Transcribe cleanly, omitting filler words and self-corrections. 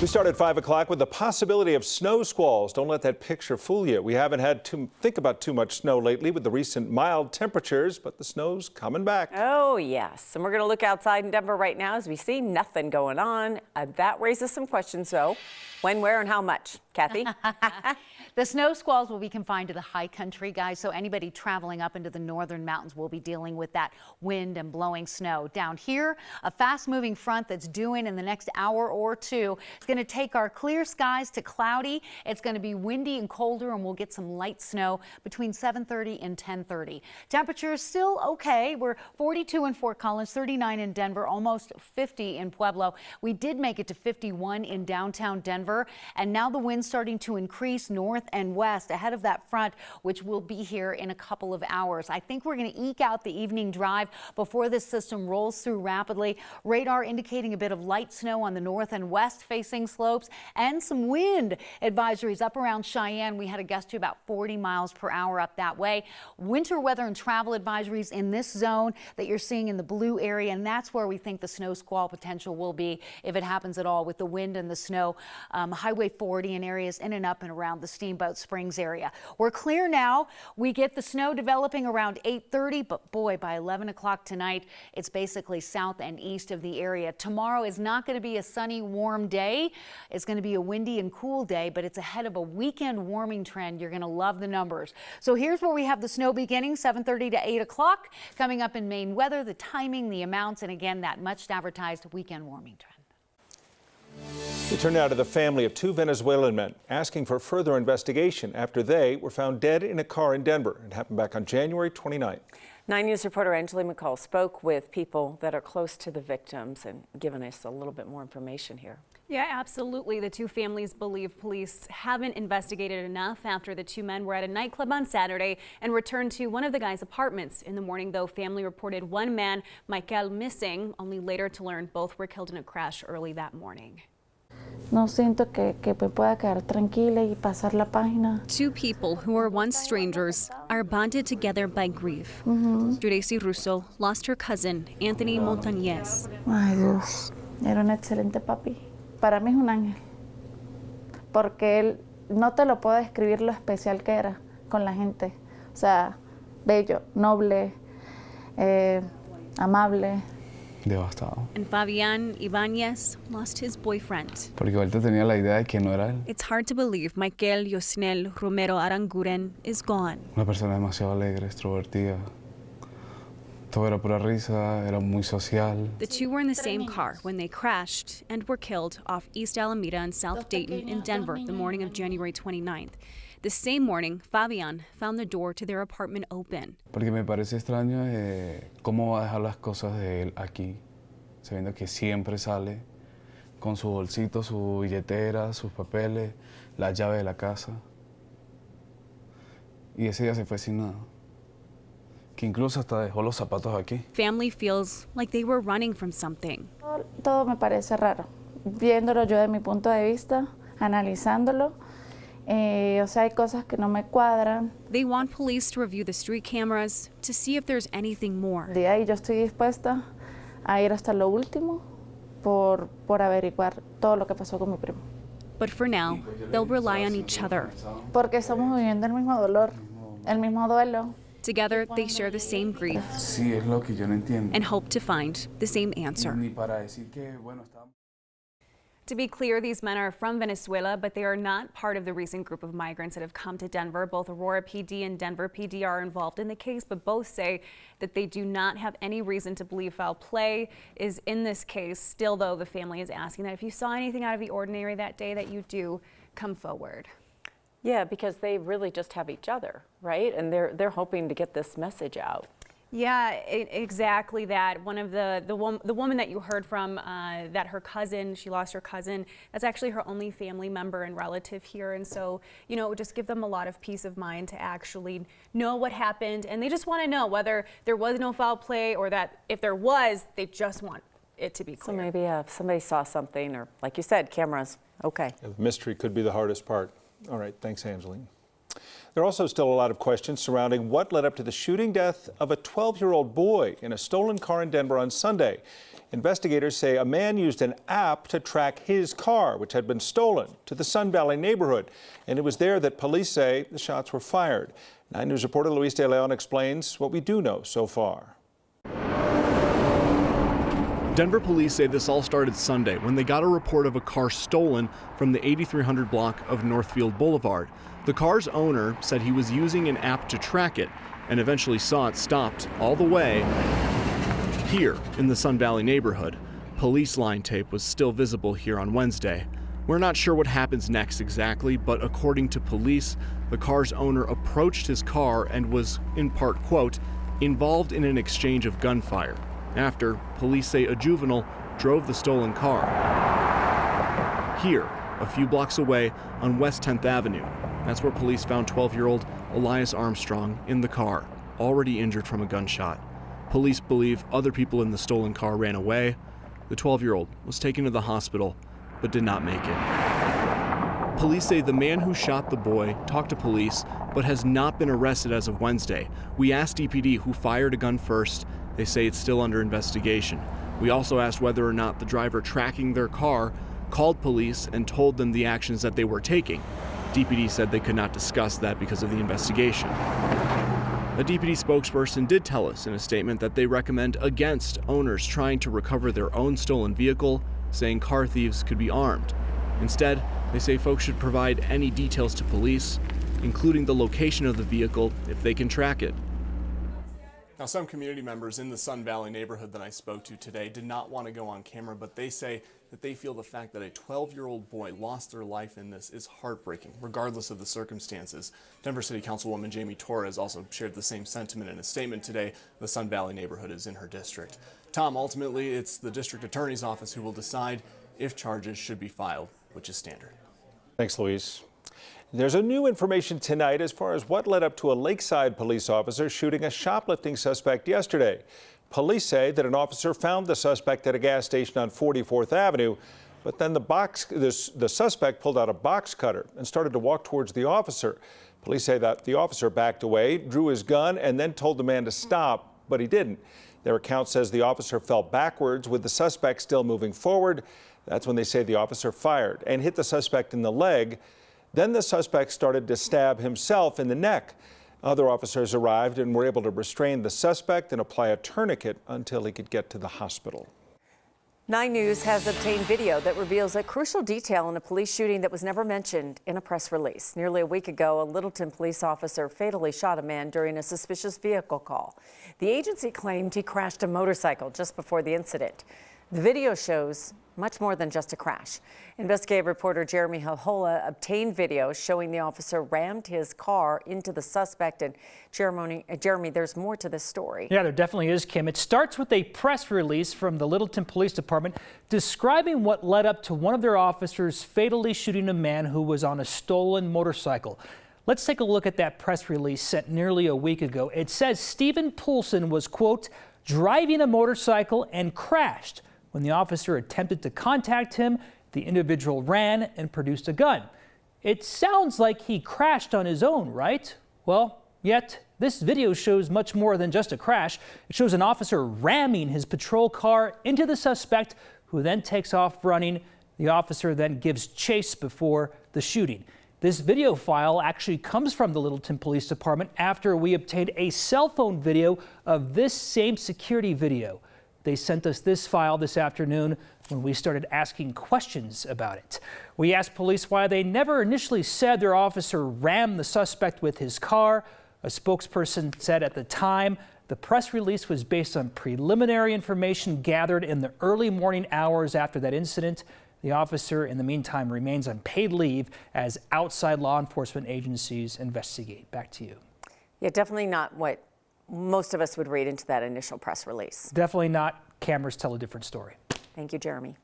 We start at 5 o'clock with the possibility of snow squalls. Don't let that picture fool you. We haven't had to think about too much snow lately with the recent mild temperatures, but the snow's coming back. Oh, yes. And we're going to look outside in Denver right now as we see nothing going on. That raises some questions, though. When, where, and how much? Kathy? The snow squalls will be confined to the high country, guys, so anybody traveling up into the northern mountains will be dealing with that wind and blowing snow. Down here, a fast-moving front that's due in the next hour or two. It's going to take our clear skies to cloudy. It's going to be windy and colder, and we'll get some light snow between 7:30 and 10:30. Temperatures still okay. We're 42 in Fort Collins, 39 in Denver, almost 50 in Pueblo. We did make it to 51 in downtown Denver, and now the wind's starting to increase north and west ahead of that front, which will be here in a couple of hours. I think we're going to eke out the evening drive before this system rolls through rapidly. Radar indicating a bit of light snow on the north and west facing slopes and some wind advisories up around Cheyenne. We had a gust to about 40 miles per hour up that way. Winter weather and travel advisories in this zone that you're seeing in the blue area, and that's where we think the snow squall potential will be if it happens at all with the wind and the snow. Highway 40 and areas in and up and around the Steamboat Springs area. We're clear now. We get the snow developing around 8:30, but boy, by 11 o'clock tonight, it's basically south and east of the area. Tomorrow is not going to be a sunny, warm day. It's going to be a windy and cool day, but it's ahead of a weekend warming trend. You're going to love the numbers. So here's where we have the snow beginning, 7:30 to 8 o'clock. Coming up in Maine weather, the timing, the amounts, and again, that much advertised weekend warming trend. We turn now to the family of two Venezuelan men asking for further investigation after they were found dead in a car in Denver. It happened back on January 29th. 9 News reporter Angela McCall spoke with people that are close to the victims and given us a little bit more information here. Yeah, absolutely. The two families believe police haven't investigated enough after the two men were at a nightclub on Saturday and returned to one of the guys' apartments. In the morning, though, family reported one man, Michael, missing, only later to learn both were killed in a crash early that morning. No siento que me pueda quedar tranquila y pasar la página. Two people who were once strangers are bonded together by grief. Jureci Russo lost her cousin, Anthony Montañez. Ay, Dios. Era un excelente papi. Para mí es un ángel. Porque él, no te lo puedo describir lo especial que era con la gente. O sea, bello, noble, amable. Devastado. And Fabián Ibáñez lost his boyfriend. Porque ahorita tenía la idea de que no era él. It's hard to believe Michael Yosnel Romero Aranguren is gone. Una persona demasiado alegre, extrovertida. Todo era pura risa, era muy social. The two were in the same car when they crashed and were killed off East Alameda and South Dayton in Denver the morning of January 29th. The same morning, Fabián found the door to their apartment open. Porque me parece extraño cómo va a dejar las cosas de él aquí, sabiendo que siempre sale con su bolsito, su billetera, sus papeles, la llave de la casa. Y ese día se fue sin nada. Que incluso hasta dejó los zapatos aquí. Family feels like they were running from something. Todo me parece raro. Viéndolo yo de mi punto de vista, analizándolo. O sea, hay cosas que no me cuadran. They want police to review the street cameras to see if there's anything more. De ahí yo estoy dispuesta a ir hasta lo último por averiguar todo lo que pasó con mi primo. But for now, they'll rely on each other. Porque estamos viviendo el mismo dolor, el mismo duelo. Together, they share the same grief Sí, es lo que yo no entiendo. and hope to find the same answer. Ni para decir que, bueno, está... To be clear, these men are from Venezuela, but they are not part of the recent group of migrants that have come to Denver. Both Aurora PD and Denver PD are involved in the case, but both say that they do not have any reason to believe foul play is in this case. Still, though, the family is asking that if you saw anything out of the ordinary that day, that you do come forward. Yeah, because they really just have each other, right? And they're hoping to get this message out. Yeah, exactly that. One of the woman that you heard from, that her cousin, she lost her cousin, that's actually her only family member and relative here. And so, you know, it would just give them a lot of peace of mind to actually know what happened. And they just want to know whether there was no foul play or that if there was, they just want it to be clear. So maybe if somebody saw something, or like you said, cameras, okay. The mystery could be the hardest part. All right, thanks, Angeline. There are also still a lot of questions surrounding what led up to the shooting death of a 12-year-old boy in a stolen car in Denver on Sunday. Investigators say a man used an app to track his car, which had been stolen, to the Sun Valley neighborhood. And it was there that police say the shots were fired. 9 News reporter Luis De Leon explains what we do know so far. Denver police say this all started Sunday when they got a report of a car stolen from the 8300 block of Northfield Boulevard. The car's owner said he was using an app to track it and eventually saw it stopped all the way here in the Sun Valley neighborhood. Police line tape was still visible here on Wednesday. We're not sure what happens next exactly, but according to police, the car's owner approached his car and was, in part, quote, involved in an exchange of gunfire. After, police say a juvenile drove the stolen car. Here, a few blocks away on West 10th Avenue. That's where police found 12-year-old Elias Armstrong in the car, already injured from a gunshot. Police believe other people in the stolen car ran away. The 12-year-old was taken to the hospital, but did not make it. Police say the man who shot the boy talked to police, but has not been arrested as of Wednesday. We asked DPD who fired a gun first. They say it's still under investigation. We also asked whether or not the driver tracking their car called police and told them the actions that they were taking. DPD said they could not discuss that because of the investigation. A DPD spokesperson did tell us in a statement that they recommend against owners trying to recover their own stolen vehicle, saying car thieves could be armed. Instead, they say folks should provide any details to police, including the location of the vehicle if they can track it. Now, some community members in the Sun Valley neighborhood that I spoke to today did not want to go on camera, but they say that they feel the fact that a 12-year-old boy lost their life in this is heartbreaking, regardless of the circumstances. Denver City Councilwoman Jamie Torres also shared the same sentiment in a statement today. The Sun Valley neighborhood is in her district. Tom, ultimately, it's the district attorney's office who will decide if charges should be filed, which is standard. Thanks, Luis. There's a new information tonight as far as what led up to a Lakeside police officer shooting a shoplifting suspect yesterday. Police say that an officer found the suspect at a gas station on 44th Avenue, but then the suspect pulled out a box cutter and started to walk towards the officer. Police say that the officer backed away, drew his gun, and then told the man to stop, but he didn't. Their account says the officer fell backwards with the suspect still moving forward. That's when they say the officer fired and hit the suspect in the leg. Then the suspect started to stab himself in the neck. Other officers arrived and were able to restrain the suspect and apply a tourniquet until he could get to the hospital. 9 News has obtained video that reveals a crucial detail in a police shooting that was never mentioned in a press release. Nearly a week ago, a Littleton police officer fatally shot a man during a suspicious vehicle call. The agency claimed he crashed a motorcycle just before the incident. The video shows much more than just a crash. Investigative reporter Jeremy Halhola obtained video showing the officer rammed his car into the suspect. And Jeremy, there's more to this story. Yeah, there definitely is, Kim. It starts with a press release from the Littleton Police Department describing what led up to one of their officers fatally shooting a man who was on a stolen motorcycle. Let's take a look at that press release sent nearly a week ago. It says Stephen Poulsen was, quote, driving a motorcycle and crashed. When the officer attempted to contact him, the individual ran and produced a gun. It sounds like he crashed on his own, right? Well, yet this video shows much more than just a crash. It shows an officer ramming his patrol car into the suspect, who then takes off running. The officer then gives chase before the shooting. This video file actually comes from the Littleton Police Department after we obtained a cell phone video of this same security video. They sent us this file this afternoon when we started asking questions about it. We asked police why they never initially said their officer rammed the suspect with his car. A spokesperson said at the time the press release was based on preliminary information gathered in the early morning hours after that incident. The officer, in the meantime, remains on paid leave as outside law enforcement agencies investigate. Back to you. Yeah, definitely not what most of us would read into that initial press release. Definitely not. Cameras tell a different story. Thank you, Jeremy.